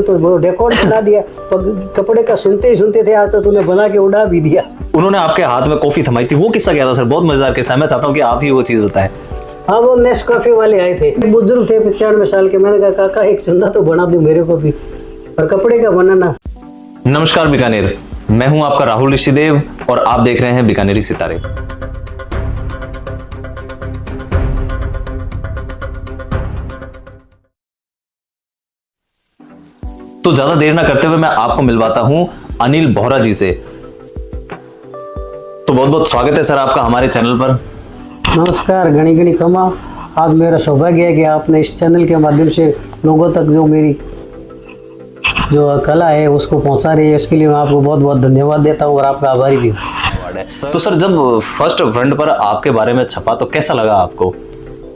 तो वो रिकॉर्ड बना दिया। कपड़े का सुनते ही सुनते थे, आज तो तूने बना के उड़ा भी दिया। उन्होंने आपके हाथ में कॉफी थमाई थी, वो किस्सा क्या था सर? बहुत मजेदार किस्सा है, मैं चाहता हूँ कि आप ही वो चीज बताएं। हाँ, वो नेस्कैफे वाले आए थे, एक बुजुर्ग थे 95 साल के। मैंने कहा काका एक चंदा तो बना दो मेरे को भी, और कपड़े का बनाना। नमस्कार बीकानेर, मैं हूं आपका राहुल ऋषिदेव और आप देख रहे हैं बीकानेरी सितारे। तो ज्यादा देर ना करते हुए मैं आपको मिलवाता हूं अनिल बोहरा जी से। तो बहुत बहुत स्वागत है सर आपका हमारे चैनल पर। नमस्कार, गणी गणी क्षमा। आज मेरा सौभाग्य है कि आपने इस चैनल के माध्यम से लोगों तक जो मेरी जो कला है उसको पहुंचा रही है, उसके लिए मैं आपको बहुत बहुत धन्यवाद देता हूं और आपका आभारी भी हूँ। तो सर जब फर्स्ट फ्रंट पर आपके बारे में छपा तो कैसा लगा आपको?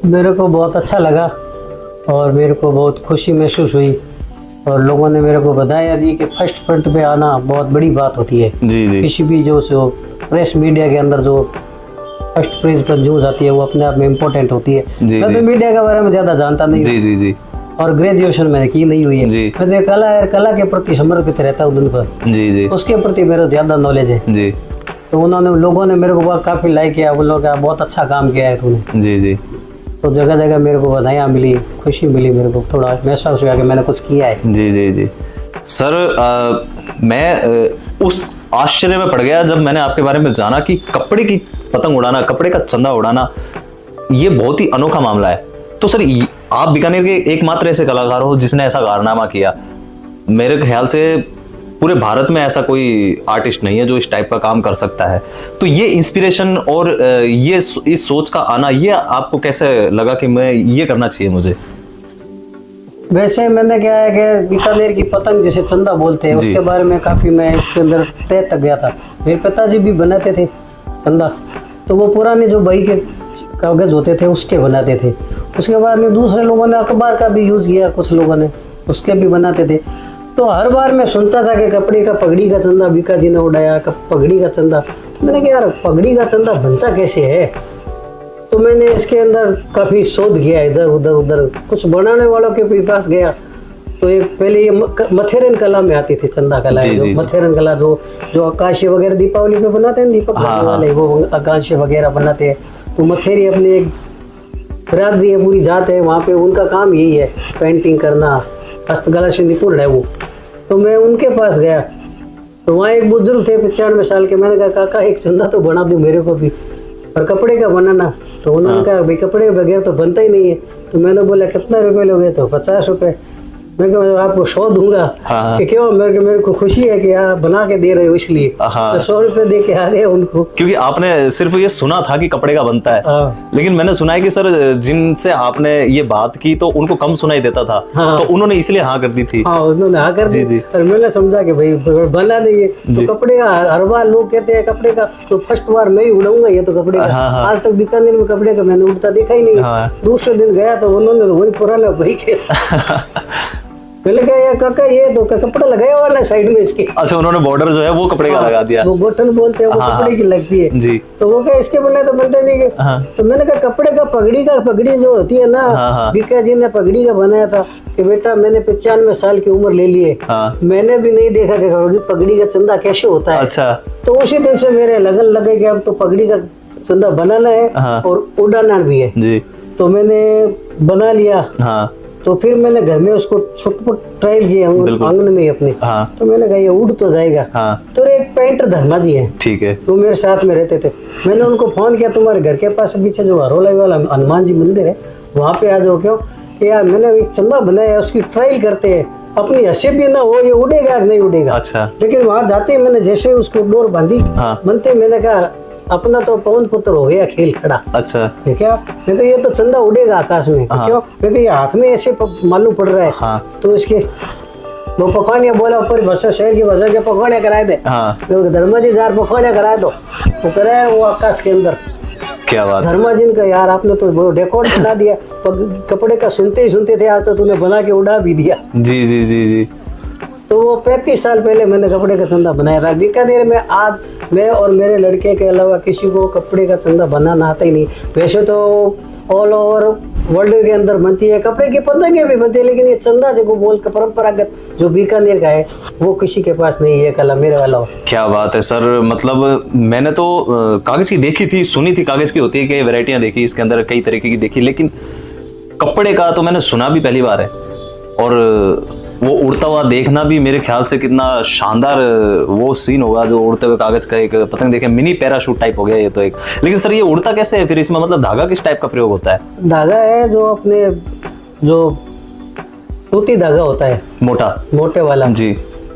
मेरे को बहुत अच्छा लगा और मेरे को बहुत खुशी महसूस हुई, और लोगों ने मेरे को बधाई दी कि फर्स्ट फ्रंट पे आना बहुत बड़ी बात होती है। जी जी। किसी भी जो प्रेस मीडिया के अंदर जो फर्स्ट पेज पर न्यूज आती है वो अपने आप में इम्पोर्टेंट होती है। मैं तो मीडिया के बारे में ज्यादा जानता नहीं। जी जी जी। और ग्रेजुएशन मैंने की नहीं हुई है। मैं तो कला के प्रति समर्पित रहता हूँ दिन भर। जी जी। उसके प्रति मेरा ज्यादा नॉलेज है। जी। तो लोगों ने मेरे को काफी लाइक किया, वो लोग बहुत अच्छा काम किया है तूने। जी जी। तो जगह जगह मेरे को बधाइयाँ मिली, खुशी मिली, मेरे को थोड़ा महसूस हुआ कि मैंने कुछ किया है। जी जी जी। सर मैं उस आश्चर्य में पड़ गया जब मैंने आपके बारे में जाना कि कपड़े की पतंग उड़ाना, कपड़े का चंदा उड़ाना, ये बहुत ही अनोखा मामला है। तो सर आप बीकानेर के एकमात्र ऐसे कलाकार हो जिसने ऐसा कारनामा किया। मेरे ख्याल से पूरे भारत में ऐसा कोई आर्टिस्ट नहीं है जो इस टाइप का काम कर सकता है। तो ये इंस्पिरेशन और ये इस सोच का आना, ये आपको कैसे लगा कि मैं ये करना चाहिए मुझे? वैसे मैंने क्या है कि बीकानेर की पतंग जिसे चंदा बोलते हैं उसके बारे में काफी मैं इसके अंदर तय तक गया था। मेरे पिताजी भी बनाते थे चंदा, तो वो पुराने जो बही के कागज होते थे उसके बनाते थे। उसके बाद में दूसरे लोगों ने अखबार का भी यूज किया, कुछ लोगों ने उसके भी बनाते थे। तो हर बार मैं सुनता था कि कपड़े का पगड़ी का चंदा बीका जी ने उड़ाया, पगड़ी का चंदा। मैंने कहा यार पगड़ी का चंदा बनता कैसे है? तो मैंने इसके अंदर काफी शोध किया, इधर उधर कुछ बनाने वालों के पास गया। तो एक पहले ये मथेरन कला में आती थी चंदा कला, मथेरन कला जो आकाशीय वगैरह दीपावली पे बनाते हैं, दीपक वाले वो आकाशीय वगैरह बनाते हैं। तो मथेरी अपनी एक बिरादरी है, पूरी जात है वहाँ पे, उनका काम यही है, पेंटिंग करना, हस्तकला से निपुण है वो। तो मैं उनके पास गया, तो वहाँ एक बुजुर्ग थे 95 साल के। मैंने कहा काका एक चंदा तो बना दो मेरे को भी, और कपड़े का बनाना। तो उन्होंने कहा भाई कपड़े बगैर तो बनता ही नहीं है। तो मैंने बोला कितना रुपए लोगे? तो 50 रुपए। मैं कहा आपको 100 दूंगा। कि क्यों? मेरे को खुशी है कि यार बना के दे रहे हो इसलिए। तो 100 रुपए दे के आ गए उनको, क्योंकि आपने सिर्फ ये सुना था कि कपड़े का बनता है। लेकिन मैंने सुना है कि सर जिनसे आपने ये बात की तो उनको कम सुनाई देता था। तो उन्होंने इसलिए हाँ कर दी थी। हाँ, उन्होंने हाँ कर दी। और मैंने समझा कि भाई बना देंगे। तो कपड़े का हर बार लोग कहते हैं कपड़े का तो फर्स्ट बार मैं ही उड़ाऊंगा ये तो कपड़े का। आज तक बीकानेर में कपड़े का मैंने उड़ता देखा ही नहीं। दूसरे दिन गया तो उन्होंने वही पुराना वही किया। पहले क्या काका ये तो कपड़ा लगाया हुआ ना साइड में इसके। अच्छा, उन्होंने बॉर्डर जो है वो कपड़े का लगा दिया। वो गोटन बोलते हैं, वो कपड़े की लगती है जी। तो वो क्या इसके बना तो बनता नहीं। तो मैंने कहा कपड़े का पगड़ी जो होती है ना, बीका जी ने पगड़ी का बनाया था कि बेटा मैंने 95 साल की उम्र ले ली है, मैंने भी नहीं देखा कि पगड़ी का चंदा कैसे होता है। अच्छा। तो उसी दिन से मेरे लगन लगे कि अब तो पगड़ी का चंदा बनाना है और उड़ाना भी है जी। तो मैंने बना लिया। तो फिर मैंने घर में उसको छोटा ट्रायल किया आंगन में अपने। तो मैंने कहा ये उड़ तो जाएगा। तो एक पेंटर धर्मा जी है, ठीक है, वो मेरे साथ में रहते थे। मैंने उनको फोन किया तुम्हारे घर के पास पीछे जो हरोलाई वाला हनुमान जी मंदिर है वहाँ पे आ जाओ। क्यों? यार मैंने एक चंदा बनाया, उसकी ट्रायल करते हैं, अपनी हंसी भी ना हो ये उड़ेगा नहीं उड़ेगा। अच्छा। लेकिन वहाँ जाते मैंने जैसे उसको डोर बांधी बनते, मैंने कहा अपना तो पवन पुत्र हो गया खेल खड़ा। अच्छा। क्या? मैं ये तो चंदा उड़ेगा आकाश में। क्यों? क्योंकि ये हाथ में ऐसे मालूम पड़ रहा है। तो इसके वो पकवानिया बोला ऊपर भाषा शहर की भाषा के पकवानिया कराए थे। धर्मा जी जार पकवानिया कराए दो तो कराए वो आकाश के अंदर। क्या बात? धर्मा जी का यार आपने तो रिकॉर्ड बना दिया, कपड़े का सुनते ही सुनते थे, आज तो तूने बना के उड़ा भी दिया। जी जी जी जी। तो वो 35 साल पहले मैंने कपड़े का चंदा बनाया था बीकानेर में। आज मैं और मेरे लड़के के अलावा किसी को कपड़े का चंदा बनाना आता ही नहीं। वैसे तो ऑल ओवर वर्ल्ड के अंदर बनती है, कपड़े की पतंगे भी बनती है, लेकिन ये चंदा जो बोल के परंपरागत जो बीकानेर का है वो किसी के पास नहीं है कला, मेरे वाला। क्या बात है सर, मतलब मैंने तो कागज की देखी थी, सुनी थी कागज की होती है कि वैरायटियां देखी, इसके अंदर कई तरीके की देखी, लेकिन कपड़े का तो मैंने सुना भी पहली बार है। और वो उड़ता हुआ देखना भी मेरे ख्याल से कितना शानदार वो सीन होगा, जो उड़ते हुए कागज का एक पतंग देखे, मिनी पैराशूट टाइप हो गया ये तो एक। लेकिन सर ये उड़ता कैसे है फिर, इसमें मतलब धागा किस टाइप का प्रयोग होता है? धागा है जो अपने जो सूती धागा होता है, मोटा मोटे वाला जी,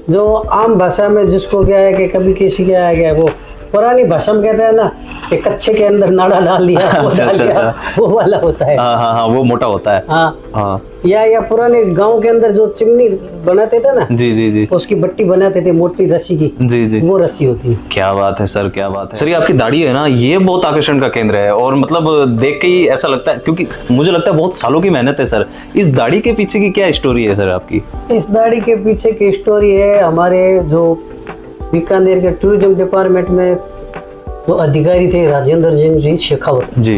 जो आम भाषा में जिसको क्या है कि कभी किसी के आ गया, वो पुरानी भाषा में कहते हैं ना कि कच्चे के अंदर नाड़ा डाल लिया, वो डाल लिया, वो वाला होता है। हाँ, वो मोटा होता है। हाँ। या पुराने गांव के अंदर जो चिमनी बनाते थे ना, जी, उसकी बट्टी बनाते थे मोटी रस्सी की, जी, वो रस्सी होती है। क्या बात है सर, क्या बात है सर। ये आपकी दाढ़ी है ना, ये बहुत आकर्षण का केंद्र है, और मतलब देख के ही ऐसा लगता है, क्योंकि मुझे लगता है बहुत सालों की मेहनत है सर। इस दाढ़ी के पीछे की क्या स्टोरी है सर आपकी? इस दाढ़ी के पीछे की स्टोरी है, हमारे जो बीकानेर के टूरिज्म डिपार्टमेंट में जो अधिकारी थे राजेंद्र जी शेखावत जी,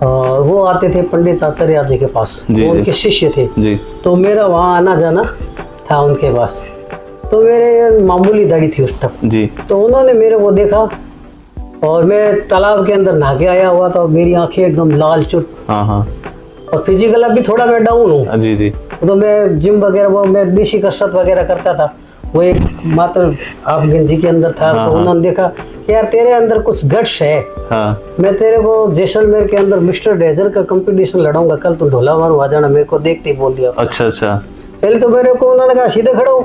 वो आते थे पंडित आचार्य जी के पास, वो उनके शिष्य थे जी। तो मेरा वहाँ आना जाना था उनके पास, तो मेरे मामूली दाढ़ी थी उस टाइम जी। तो उन्होंने मेरे को देखा, और मैं तालाब के अंदर नहा के आया हुआ था, मेरी आंखें एकदम लाल चुट, और फिजिकल अभी थोड़ा मैं डाउन हूँ जी। तो मैं जिम वगैरह, वो मैं देशी कसरत वगैरह करता था, वो एक मात्र आप गंजी के अंदर था। तो उन्होंने देखा कि यार तेरे अंदर कुछ गट्स है, मैं तेरे को जैसलमेर के अंदर मिस्टर डेजर का कंपटीशन लड़ाऊंगा, कल तू ढोला मारू आ जाना। मेरे को देखते ही बोल दिया। अच्छा। पहले तो मेरे को उन्होंने कहा सीधे खड़ो,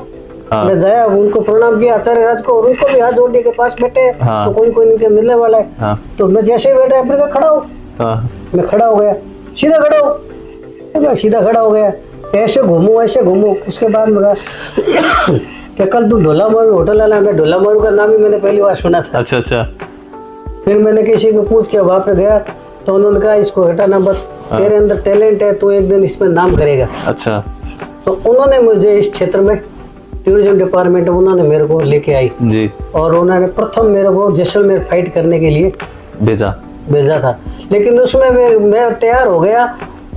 मैं जाया, उनको प्रणाम किया आचार्य राज को, और उनको भी हाथ जोड़ने के पास बैठे, तो कोई नहीं मिलने वाला है। तो मैं जैसे ही बैठा अपने खड़ा हो, मैं खड़ा हो गया, सीधा खड़ा हो, सीधा खड़ा हो गया, ऐसे घूमू। उसके बाद मैं क्या कल तू ढोला मारू होटल वाला, मैं ढोला मारू का नाम ही मैंने पहली बार सुना था। अच्छा। फिर मैंने किसी को पूछ के वहां पे गया, तो उन्होंने कहा इसको हटाना मत, तेरे अंदर टैलेंट है, तो एक दिन इसमें नाम करेगा। अच्छा। तो उन्होंने मुझे इस क्षेत्र में टूरिज्म डिपार्टमेंट में उन्होंने मेरे को लेके आई जी, और उन्होंने प्रथम मेरे को जैसलमेर फाइट करने के लिए भेजा था। लेकिन उसमें मैं तैयार हो गया,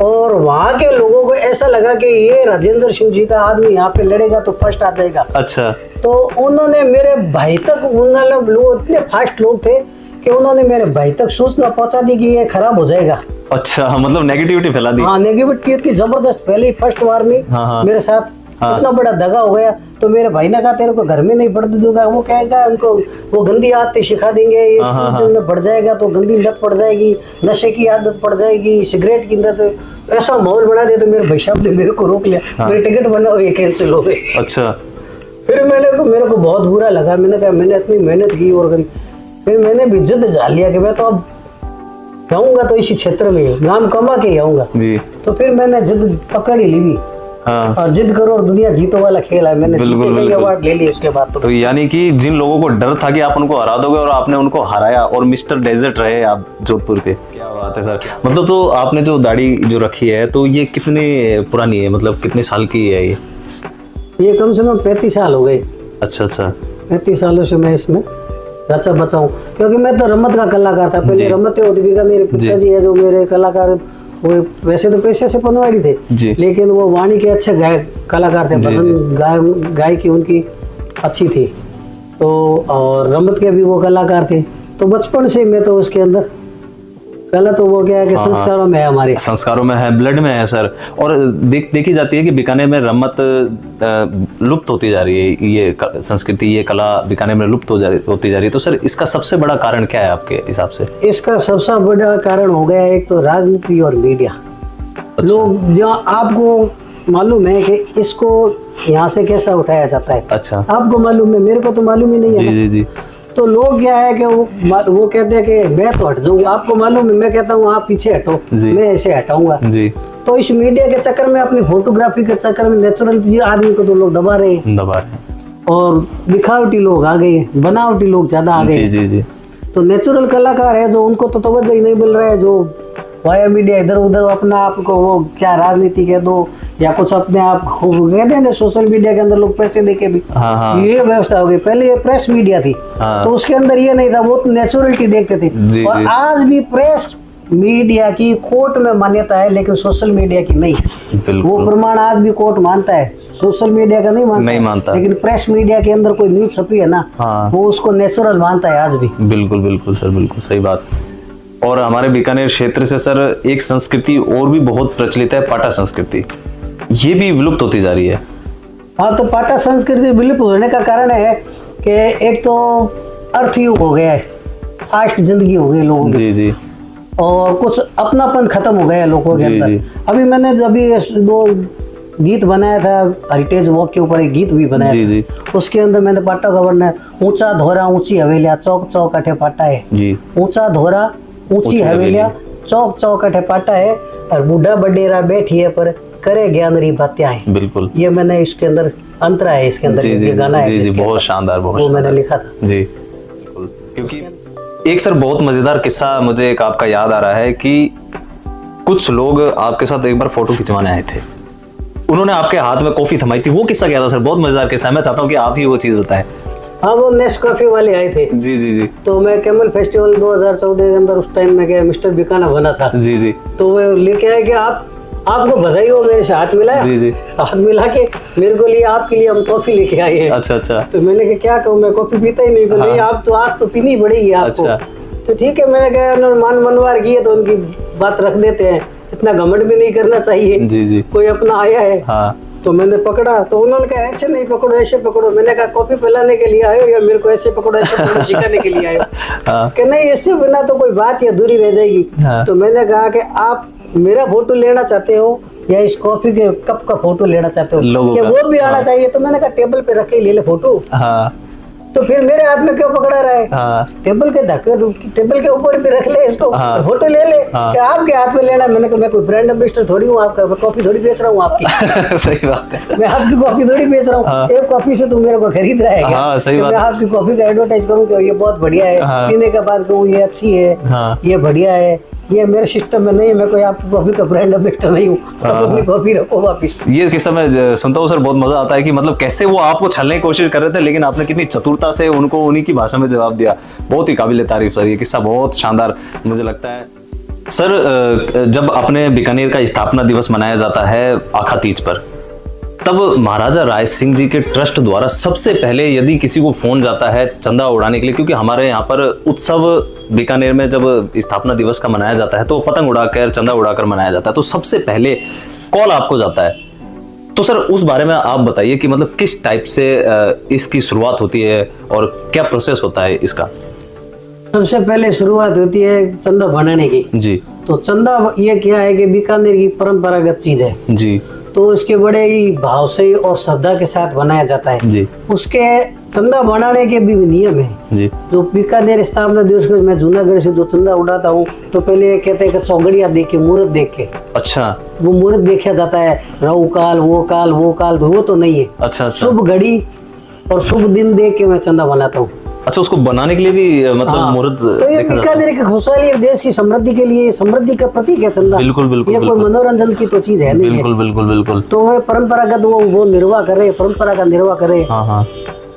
और वहाँ के लोगों को ऐसा लगा कि ये राजेंद्र सिंह जी का आदमी यहाँ पे लड़ेगा तो फर्स्ट आ जाएगा। अच्छा। तो उन्होंने मेरे भाई तक, उन्होंने लोग इतने फास्ट लोग थे कि उन्होंने मेरे भाई तक सूचना पहुंचा दी कि ये खराब हो जाएगा। अच्छा, मतलब नेगेटिविटी फैला दी। हाँ, नेगेटिविटी इतनी जबरदस्त फैली फर्स्ट बार में मेरे साथ। इतना बड़ा दगा हो गया। तो मेरे भाई ने कहा तेरे को घर में नहीं पढ़ने दूंगा, वो कहेगा उनको वो गंदी आदतें सिखा देंगे, ये में बढ़ जाएगा तो गंदी लत पड़ जाएगी, नशे की आदत पड़ जाएगी, सिगरेट की आदत, ऐसा माहौल बना दे। तो मेरे भाई साहब ने मेरे को रोक लिया, मेरे टिकट बना हुए कैंसिल हो गए। अच्छा। फिर मेरे को बहुत बुरा लगा, मैंने कहा मैंने इतनी मेहनत की और करी, फिर मैंने भी जिद जान लिया कि मैं तो अब जाऊंगा तो इसी क्षेत्र में नाम कमा के आऊंगा जी। तो फिर मैंने जिद पकड़ ही ली। हाँ। और जिद करो और दुनिया जीतो वाला खेल है, मैंने कई अवार्ड ले लिए उसके बाद। तो यानी कि जिन लोगों को डर था कि आप उनको हरा दोगे, और आपने उनको हराया, और मिस्टर डेजर्ट रहे आप जोधपुर के। क्या बात है सर। मतलब तो आपने जो दाढ़ी जो रखी है, तो ये कितने पुरानी है, मतलब कितने साल की है ये कम से कम 35 साल हो गए। अच्छा। 35 सालों से मैं इसमें रचा बचा हूँ, क्योंकि मैं तो रमत का कलाकार था। पहले रमतें होती थी, मेरे पिताजी है जो मेरे कलाकार, वो वैसे तो पेशे से पनवाड़ी थे, लेकिन वो वाणी के अच्छे गायक कलाकार थे, भजन गायकी उनकी अच्छी थी। तो और रमत के भी वो कलाकार थे। तो बचपन से मैं तो उसके अंदर कला, तो वो क्या है कि संस्कारों में है, हमारे संस्कारों में है, ब्लड में है सर। और देखी जाती है कि बीकानेर में रमत लुप्त होती जा रही है, ये संस्कृति, ये कला बीकानेर में लुप्त होती जा रही है। तो सर इसका सबसे बड़ा कारण क्या है आपके हिसाब से? इसका सबसे बड़ा कारण हो गया एक तो राजनीति और मीडिया। अच्छा। लोग जो आपको मालूम है कि इसको यहाँ से कैसा उठाया जाता है। अच्छा। आपको मालूम है, मेरे को तो मालूम ही नहीं है। जी। तो लोग क्या है कि वो कहते हैं कि मैं तो हट जाऊँ, आपको मालूम है, मैं कहता हूँ आप पीछे हटो, मैं ऐसे हटाऊंगा जी। तो इस मीडिया के चक्कर में, अपनी फोटोग्राफी के चक्कर में नेचुरल आदमी को तो लोग दबा रहे हैं, और दिखावटी लोग आ गए, बनावटी लोग ज्यादा आ गए। जी। तो नेचुरल कलाकार है जो, उनको तो तवज्जो ही नहीं मिल रहा है, जो वाया मीडिया इधर उधर अपना आपको वो क्या राजनीति कह दो या कुछ अपने आप कहते हैं, सोशल मीडिया के अंदर लोग पैसे देके भी ये व्यवस्था हो गई। पहले ये प्रेस मीडिया थी, तो उसके अंदर ये नहीं था, वो तो नेचुरलिटी देखते थे। और आज भी प्रेस मीडिया की कोर्ट में मान्यता है, लेकिन सोशल मीडिया की नहीं। वो प्रमाण आज भी कोर्ट मानता है, सोशल मीडिया का नहीं मानता। लेकिन प्रेस मीडिया के अंदर कोई न्यूज छपी है ना, वो उसको नेचुरल मानता है आज भी। बिल्कुल बिल्कुल सर, बिल्कुल सही बात। और हमारे बीकानेर क्षेत्र से सर एक संस्कृति और भी बहुत प्रचलित है, पाटा संस्कृति, ये भी विलुप्त होती जा रही है। हाँ, तो पाटा संस्कृति विलुप्त होने का कारण है कि एक तो अर्थयुग हो गया है, फास्ट जिंदगी हो गई लोगों की, जी, और कुछ अपनापन खत्म हो गया लोगों के अंदर। अभी मैंने 2 गीत बनाया था, हेरिटेज वॉक के ऊपर एक गीत भी बनाया था। उसके अंदर मैंने पाटा का वर्णन है, ऊंचा धोरा ऊंची हवेलिया, चौक चौक अठे पाटा है। ऊंचा धोरा ऊंची हवेलिया, चौक चौक अठे पाटा है, और बूढ़ा बडेरा बैठिए पर करे ज्ञान री बातें है। बिल्कुल, ये मैंने इसके अंदर अंतरा है, इसके अंदर ये गाना है। जी, बहुत शानदार, बहुत वो मैंने लिखा था जी। क्योंकि एक सर बहुत मजेदार किस्सा मुझे एक आपका याद आ रहा है कि कुछ लोग आपके साथ एक बार फोटो खिंचवाने आए थे, उन्होंने आपके हाथ में कॉफी थमाई थी। वो किस्सा क्या था सर? बहुत मजेदार किस्सा है, मैं चाहता हूँ कि आप ही वो चीज बताएं। हाँ, वो नेस्कॉफी वाले आए थे। जी। तो मैं कैमल फेस्टिवल 2014 के अंदर उस टाइम में गया, मिस्टर बिकाना बना था। जी। तो वो लेके आए कि आपको बधाई हो, मेरे से हाथ मिलाया। जी। हाथ मिला के मेरे को लिए आपके लिए हम कॉफी लेके आए हैं। अच्छा। तो मैंने कहा क्या कहूँ, मैं कॉफी पीता ही नहीं। नहीं, आप तो आज तो पीनी पड़ेगी आपको। तो ठीक है, मैंने कहा उन्होंने मनवार किए तो उनकी बात रख देते हैं, इतना घमंड भी नहीं करना चाहिए। जी। कोई अपना आया है। हाँ। तो मैंने पकड़ा, तो उन्होंने कहा ऐसे नहीं पकड़ो, ऐसे पकड़ो। मैंने कहा कॉफी पिलाने के लिए आयो या मेरे को ऐसे पकड़ो, ऐसे पकड़ो सिखाने के लिए आयो? कि नहीं, इससे बिना तो कोई बात या दूरी रह जाएगी। तो मैंने कहा कि आप मेरा फोटो लेना चाहते हो या इस कॉफी के कप का फोटो लेना चाहते हो, क्या वो भी आना चाहिए? तो मैंने कहा टेबल पे रखे ले फोटो। तो फिर मेरे हाथ में क्यों पकड़ा रहा है? टेबल के धक्के, टेबल के ऊपर भी रख ले इसको, फोटो ले ले। क्या आपके हाथ में लेना? मैंने कहा मैं कोई ब्रांड एम्बेसडर थोड़ी हूँ आपका, मैं कॉफी थोड़ी बेच रहा हूँ आपकी। सही बात है, मैं आपकी कॉफी थोड़ी बेच रहा हूँ। एक कॉफी से तू मेरे को खरीद रहा है क्या? मैं आपकी कॉफी का एडवर्टाइज करूँ कि ये बहुत बढ़िया है, पीने के बाद कहूँ ये अच्छी है, ये बढ़िया है, ये मेरे सिस्टम में नहीं है। मैं कोई आपकी कॉफी का ब्रांड एम्बेसडर नहीं हूँ, अपनी कॉफी रखो वापिस। ये किस्सा मैं सुनता हूँ सर, बहुत मजा आता है कि मतलब कैसे वो आपको छलने की कोशिश कर रहे थे, लेकिन आपने कितनी चतुरता से उनको उन्हीं की भाषा में जवाब दिया। बहुत ही काबिल तारीफ सर, ये किस्सा बहुत शानदार मुझे लगता है। सर, जब अपने बीकानेर का स्थापना दिवस मनाया जाता है आखा तीज पर, तब महाराजा राय सिंह जी के ट्रस्ट द्वारा सबसे पहले यदि किसी को फोन जाता है चंदा उड़ाने के लिए, क्योंकि हमारे यहाँ पर उत्सव बीकानेर में जब स्थापना दिवस का मनाया जाता है तो पतंग उड़ाकर चंदा उड़ाकर मनाया जाता है, तो सबसे पहले कॉल आपको जाता है। तो सर उस बारे में आप बताइए कि मतलब किस टाइप से इसकी शुरुआत होती है और क्या प्रोसेस होता है इसका? सबसे पहले शुरुआत होती है चंदा बनाने की। जी। तो चंदा ये क्या है कि बीकानेर की परंपरागत चीज है। जी। तो इसके बड़े ही भाव से और श्रद्धा के साथ बनाया जाता है। जी। उसके चंदा बनाने के भी नियम है। जी। जो बीकानेर स्थापना दिवस को मैं जूनागढ़ से जो चंदा उड़ाता हूँ, तो पहले कहते हैं कि चौगड़िया देख के, मुहूर्त देख के। अच्छा। वो मुहूर्त देखा जाता है, राहु काल, वो काल, वो काल, वो तो नहीं है। अच्छा। शुभ घड़ी और शुभ दिन देख के मैं चंदा बनाता हूँ। अच्छा, उसको बनाने के लिए भी मतलब मुहूर्त? तो ये बीकानेर की खुशहाली, देश की समृद्धि के लिए, समृद्धि का प्रतीक है चंदा। बिल्कुल बिल्कुल। ये कोई मनोरंजन की तो चीज है नहीं। बिल्कुल बिल्कुल बिल्कुल। तो वो परंपरागत वो निर्वाह करे, परंपरा का निर्वाह करे। हाँ।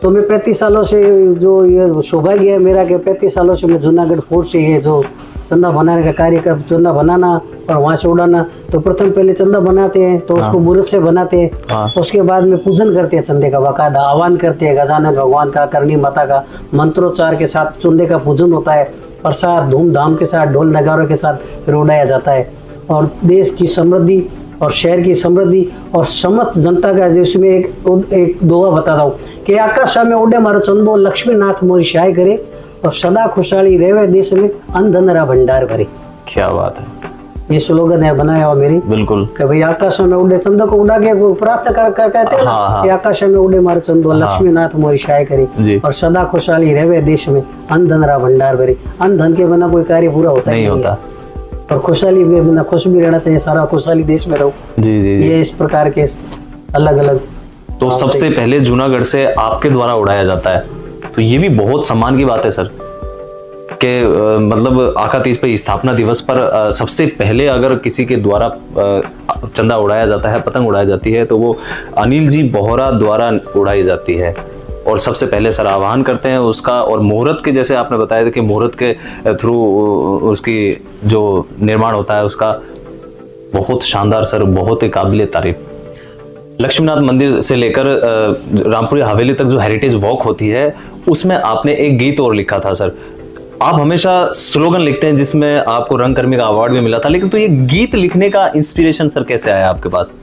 तो मैं 35 सालों से जो ये सौभाग्य है मेरा कि 35 सालों से मैं जूनागढ़ फोर्ट से ये जो चंदा बनाने का कार्य कर, चंदा बनाना और वहाँ से उड़ाना। तो प्रथम पहले चंदा बनाते हैं, तो उसको मुहूर्त से बनाते हैं। उसके बाद में पूजन करते हैं चंदे का, बाकायदा आह्वान करते हैं गजानन भगवान का, करणी माता का, मंत्रोच्चार के साथ चंदे का पूजन होता है। प्रसाद धूमधाम के साथ ढोल नगारों के साथ फिर उड़ाया जाता है। और देश की समृद्धि और शहर की समृद्धि और समस्त जनता का, जिसमें एक दोहा बताता हूँ कि आकाश में उड़े मारो चंदो, लक्ष्मी नाथ मोरी सहाय करे और सदा खुशहाली रहे देश में, अन्न धन रा भंडार भरे। क्या बात है, ये स्लोगन है बनाया हुआ मेरी। बिल्कुल कि भाई आकाश में उड़े चंदो को उड़ा के प्राप्त कर कहते हैं कि आकाश में उड़े मारो चंदो, लक्ष्मी नाथ मोरी सहाय करे और सदा खुशहाली रहे देश में, अन्न धन रा भंडार भरे। अन्न धन के बिना कोई कार्य पूरा होता नहीं होता, और खुशहाली भी बिना खुश भी रहना चाहिए, सारा खुशहाली देश में रहो। जी जी। ये इस प्रकार के अलग अलग। तो सबसे पहले जूनागढ़ से आपके द्वारा उड़ाया जाता है, तो ये भी बहुत सम्मान की बात है सर कि मतलब आखा तीज पे स्थापना दिवस पर सबसे पहले अगर किसी के द्वारा चंदा उड़ाया जाता है, पतंग उड़ाई जाती है, तो वो अनिल जी बोहरा द्वारा उड़ाई जाती है। और सबसे पहले सर आह्वान करते हैं उसका। और मुहूर्त के जैसे आपने बताया था कि मुहूर्त के थ्रू उसकी जो निर्माण होता है उसका बहुत शानदार सर, बहुत ही काबिल तारीफ। लक्ष्मीनाथ मंदिर से लेकर रामपुरी हवेली तक जो हेरिटेज वॉक होती है उसमें आपने एक गीत और लिखा था सर। आप हमेशा स्लोगन लिखते हैं जिसमें आपको रंगकर्मी का अवार्ड भी मिला था, लेकिन तो ये गीत लिखने का इंस्पिरेशन सर कैसे आया आपके पास?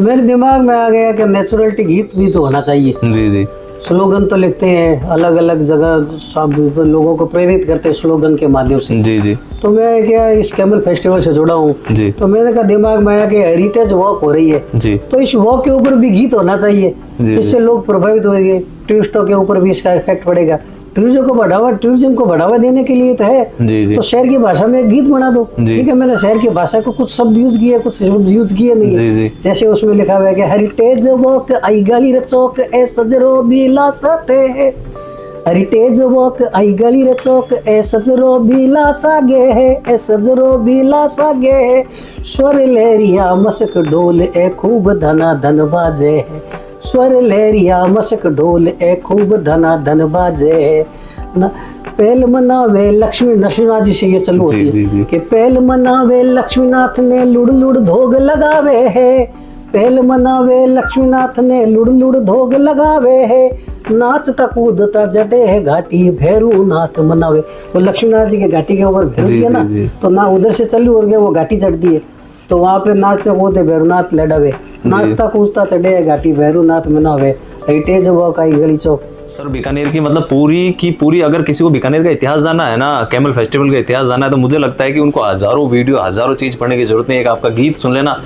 मेरे दिमाग में आ गया कि नेचुरलिटी गीत भी तो होना चाहिए। जी जी। स्लोगन तो लिखते हैं अलग अलग जगह, सब लोगों को प्रेरित करते हैं स्लोगन के माध्यम से। जी जी। तो मैं क्या इस कैमल फेस्टिवल से जुड़ा हूँ जी। तो मैंने कहा दिमाग में आया कि हेरिटेज वॉक हो रही है जी, तो इस वॉक के ऊपर भी गीत होना चाहिए, जी, इससे लोग प्रभावित होंगे, टूरिस्टों के ऊपर भी इसका इफेक्ट पड़ेगा। टूरिज्म को बढ़ावा देने के लिए तो है। जी जी। तो शहर की भाषा में एक गीत बना दो। जी। ठीक है, मैंने शहर की भाषा को कुछ शब्द यूज किए, कुछ शब्द यूज किए नहीं जी जी। है। जैसे उसमें लिखा हुआ है कि हेरिटेज वॉक आई गली रे चौक ए सजरो बिलासते है, हेरिटेज वॉक आई गली रे चौक ए सजरो बिलासा गे है, ए सजरो बिलासा गे है, स्वर लहरिया मसक ढोल ए खूब धना धन बाजे है, स्वर लहरिया मसक ढोल ए खूब धना धन बाजे ना। पहल मनावे लक्ष्मी नरसिंहनाथ जी से ये चालू होती है कि पहल मनावे लक्ष्मीनाथ ने लुड़ लुड़ धोग लगावे है, पहल मनावे लक्ष्मीनाथ ने लुड़ लुड़ धोग लगावे है, नाचता कूदता जटे है घाटी भैरूनाथ मनावे। वो लक्ष्मीनाथ जी के घाटी के ऊपर भैरू है ना, तो ना उधर से चालू हो गया, वो घाटी चढ़ती है तो वहाँ पे नाचते कूदते भैरूनाथ लड़ावे, नाचता कूदता चढ़े है घाटी भैरूनाथ मनावे, हेरिटेज वॉक आई गली चौक। सर बीकानेर की मतलब पूरी की पूरी, अगर किसी को बीकानेर का इतिहास जानना है ना, कैमल फेस्टिवल का इतिहास जानना है, तो मुझे लगता है कि उनको हजारों वीडियो हजारों चीज पढ़ने की जरूरत नहीं है। एक आपका गीत सुन लेना,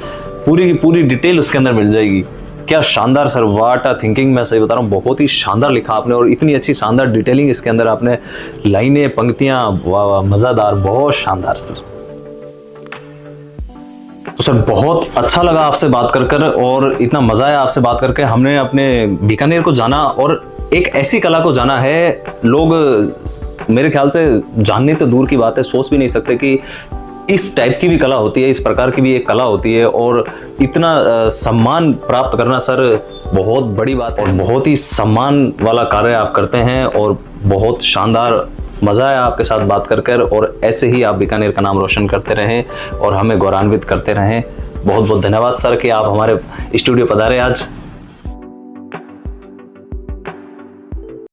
पूरी की पूरी डिटेल उसके अंदर मिल जाएगी। क्या शानदार सर, वाट आ थिंकिंग, मैं सही बता रहा हूँ, बहुत ही शानदार लिखा आपने और इतनी अच्छी शानदार डिटेलिंग इसके अंदर आपने, लाइनें पंक्तियां, वाह वाह, मजादार, बहुत शानदार सर। तो सर बहुत अच्छा लगा आपसे बात कर और इतना मजा आया आपसे बात करके। हमने अपने बीकानेर को जाना और एक ऐसी कला को जाना है, लोग मेरे ख्याल से जानने तो दूर की बात है, सोच भी नहीं सकते कि इस टाइप की भी कला होती है, इस प्रकार की भी एक कला होती है और इतना सम्मान प्राप्त करना सर बहुत बड़ी बात है और बहुत ही सम्मान वाला कार्य आप करते हैं और बहुत शानदार मज़ा आया आपके साथ बात कर और ऐसे ही आप बीकानेर का नाम रोशन करते रहें और हमें गौरवान्वित करते रहें। बहुत बहुत धन्यवाद सर कि आप हमारे स्टूडियो पधारे आज।